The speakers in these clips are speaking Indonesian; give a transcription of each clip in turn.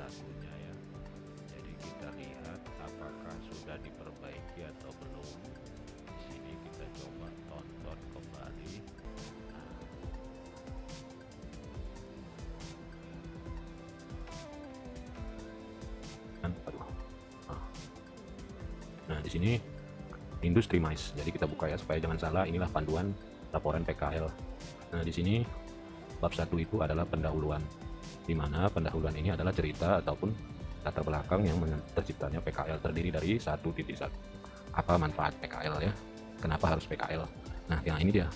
lagunya ya. Jadi kita lihat apakah sudah diperbaiki atau belum. Di sini kita coba tonton kembali. Aduh. Nah, di sini industri mais. Jadi kita buka ya supaya jangan salah. Inilah panduan laporan PKL. Nah, di sini bab 1 itu adalah pendahuluan, di mana pendahuluan ini adalah cerita ataupun latar belakang yang terciptanya PKL, terdiri dari 1.1. Apa manfaat PKL ya? Kenapa harus PKL? Nah, yang ini dia.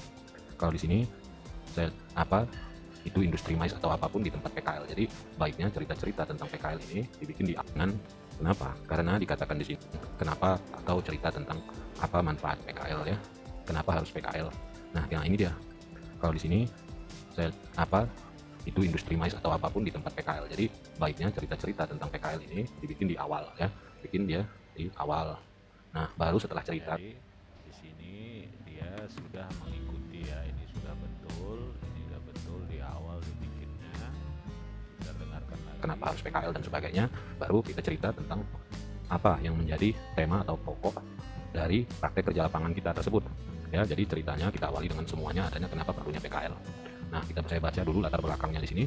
Kalau di sini apa itu industri mais atau apapun di tempat PKL. Jadi baiknya cerita-cerita tentang PKL ini dibikin di angan. Kenapa? Karena dikatakan di sini kenapa atau cerita tentang apa manfaat PKL ya. Kenapa harus PKL? Nah, yang ini dia. Kalau di sini apa itu industri mais atau apapun di tempat PKL. Jadi baiknya cerita-cerita tentang PKL ini dibikin di awal ya. Bikin dia di awal. Nah, baru setelah cerita. Jadi di sini dia sudah mengikuti ya, ini sudah betul di awal dibikinnya. Kita dengarkan lagi. Kenapa harus PKL dan sebagainya, baru kita cerita tentang apa yang menjadi tema atau pokok dari praktek kerja lapangan kita tersebut ya. Jadi ceritanya kita awali dengan semuanya adanya kenapa perlunya PKL. Nah, saya baca dulu latar belakangnya di sini.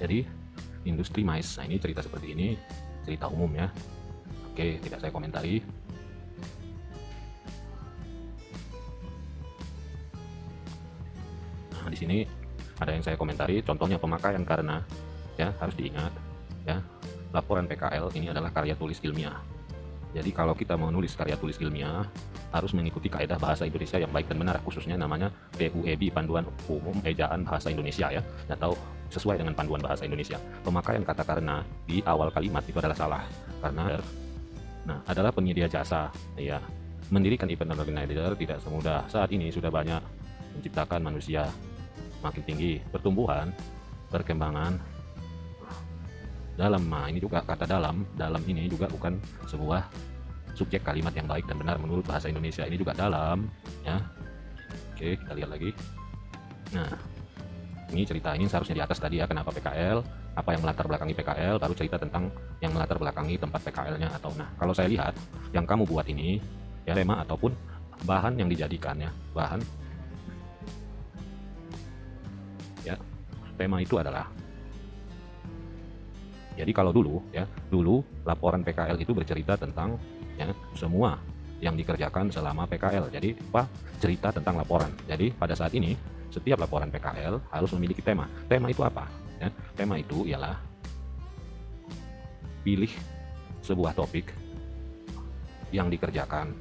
Jadi industri mais, nah ini cerita seperti ini, cerita umum ya. Oke, tidak saya komentari. Nah, di sini ada yang saya komentari, contohnya pemakaian karena ya harus diingat ya, laporan PKL ini adalah karya tulis ilmiah. Jadi kalau kita mau nulis karya tulis ilmiah harus mengikuti kaidah bahasa Indonesia yang baik dan benar, khususnya namanya PUEB, Panduan Umum Ejaan Bahasa Indonesia ya, atau sesuai dengan panduan bahasa Indonesia. Pemakaian kata karena di awal kalimat itu adalah salah karena adalah penyedia jasa ya. Mendirikan event organizer tidak semudah saat ini, sudah banyak menciptakan manusia makin tinggi pertumbuhan perkembangan dalam. Nah, ini juga kata dalam ini juga bukan sebuah subjek kalimat yang baik dan benar menurut bahasa Indonesia. Ini juga dalam ya. Oke, kita lihat lagi. Nah, ini cerita ini seharusnya di atas tadi ya, kenapa PKL, apa yang melatar belakangi PKL, baru cerita tentang yang melatar belakangi tempat PKL-nya. Atau nah, kalau saya lihat yang kamu buat ini ya, tema ataupun bahan yang dijadikan ya, bahan ya, tema itu adalah, jadi kalau dulu ya, dulu laporan PKL itu bercerita tentang ya semua yang dikerjakan selama PKL. Jadi apa? Cerita tentang laporan. Jadi pada saat ini setiap laporan PKL harus memiliki tema. Tema itu apa? Ya, tema itu ialah pilih sebuah topik yang dikerjakan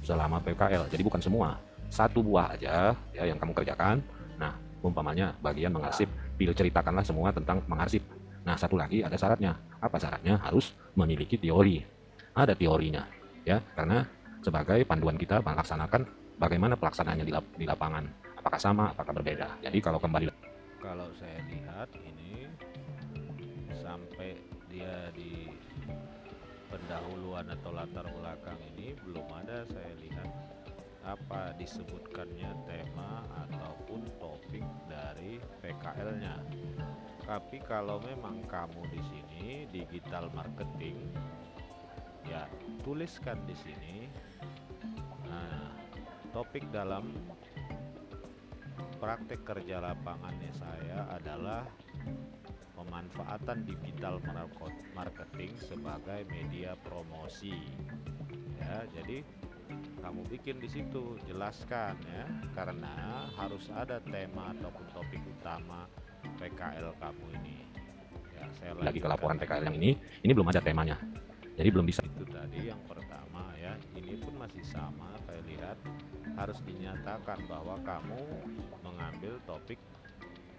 selama PKL. Jadi bukan semua, satu buah aja ya yang kamu kerjakan. Nah, umpamanya bagian mengarsip, pilih ceritakanlah semua tentang mengarsip. Nah, satu lagi ada syaratnya. Apa syaratnya? Harus memiliki teori. Ada teorinya ya, karena sebagai panduan kita melaksanakan bagaimana pelaksanaannya di lapangan. Apakah sama, apakah berbeda. Jadi kalau kembali, Kalau saya lihat ini sampai dia di pendahuluan atau latar belakang ini belum ada saya lihat apa disebutkannya tema ataupun topik dari PKL-nya. Tapi kalau memang kamu di sini digital marketing, ya tuliskan di sini. Nah, topik dalam praktek kerja lapangannya saya adalah pemanfaatan digital marketing sebagai media promosi. Ya, jadi kamu bikin di situ, jelaskan ya, karena harus ada tema ataupun topik utama PKL kamu ini. Ya, saya lagi ke lanjutkan laporan lagi. PKL yang ini belum ada temanya. Jadi belum bisa. Itu tadi yang pertama ya, ini pun masih sama. Saya lihat harus dinyatakan bahwa kamu mengambil topik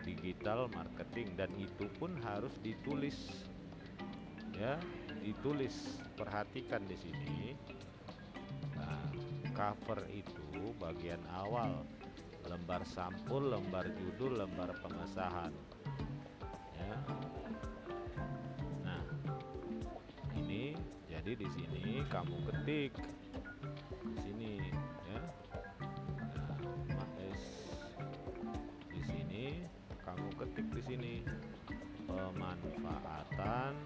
digital marketing dan itu pun harus ditulis ya, ditulis. Perhatikan di sini. Nah, cover itu bagian awal, lembar sampul, lembar judul, lembar pengesahan ya. Nah, ini jadi di sini kamu ketik di sini ya. Nah, di sini kamu ketik di sini pemanfaatan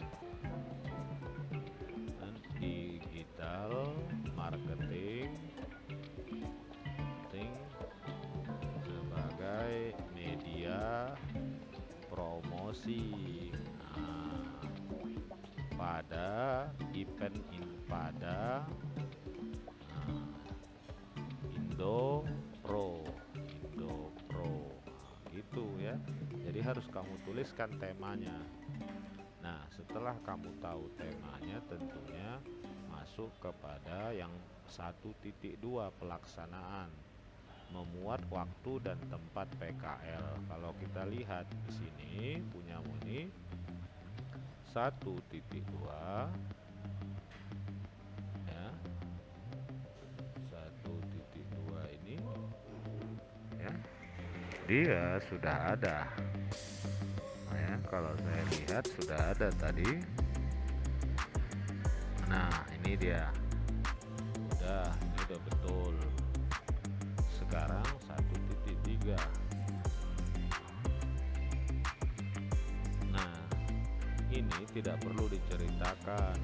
digital marketing sebagai media promosi. Nah, pada event pada Indo Pro. Nah, gitu ya. Jadi harus kamu tuliskan temanya. Nah, setelah kamu tahu temanya, tentunya masuk kepada yang 1.2 pelaksanaan, memuat waktu dan tempat PKL. Kalau kita lihat di sini punyamu ini 1.2 ya. 1.2 ini ya. Dia sudah ada. Nah, ya, kalau saya lihat sudah ada tadi. Nah, ini dia. Ini udah betul. Sekarang 1.3. Nah, ini tidak perlu diceritakan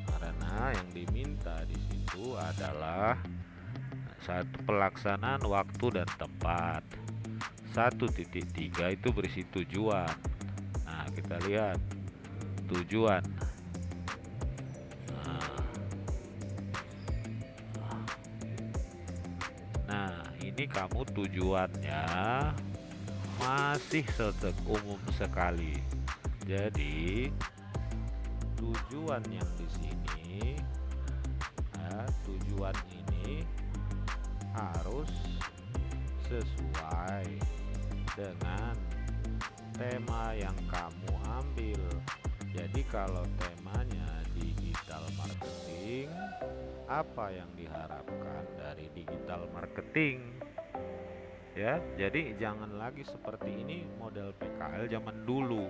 karena yang diminta di situ adalah satu pelaksanaan waktu dan tempat. 1.3 itu berisi tujuan. Nah, kita lihat tujuan. Nah, ini kamu tujuannya masih umum sekali. Jadi tujuan yang di sini, tujuan ini harus sesuai dengan tema yang kamu ambil. Jadi kalau temanya digital marketing, apa yang diharapkan dari digital marketing? Ya, jadi jangan lagi seperti ini model PKL zaman dulu.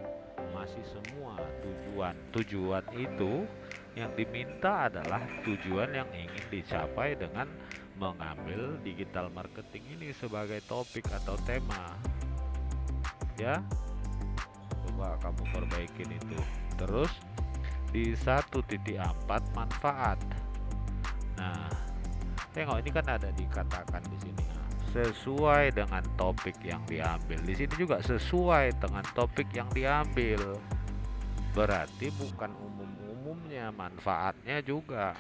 Masih semua tujuan. Tujuan itu yang diminta adalah tujuan yang ingin dicapai dengan mengambil digital marketing ini sebagai topik atau tema. Ya, coba kamu perbaikin itu. Terus di 1.4 manfaat. Nah, tengok ini kan ada dikatakan di sini sesuai dengan topik yang diambil. Di sini juga sesuai dengan topik yang diambil. Berarti bukan umum-umumnya, manfaatnya juga.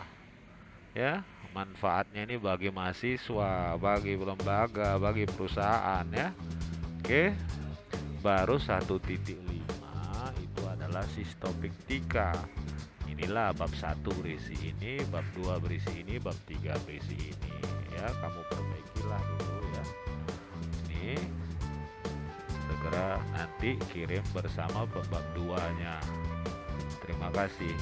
Ya, manfaatnya ini bagi mahasiswa, bagi lembaga, bagi perusahaan ya. Oke. Baru 1.5 itu adalah sistematika. Inilah bab 1 berisi ini, bab 2 berisi ini, bab 3 berisi ini. Ya, kamu perbaikilah dulu ya. Ini segera nanti kirim bersama bab 2-nya. Terima kasih.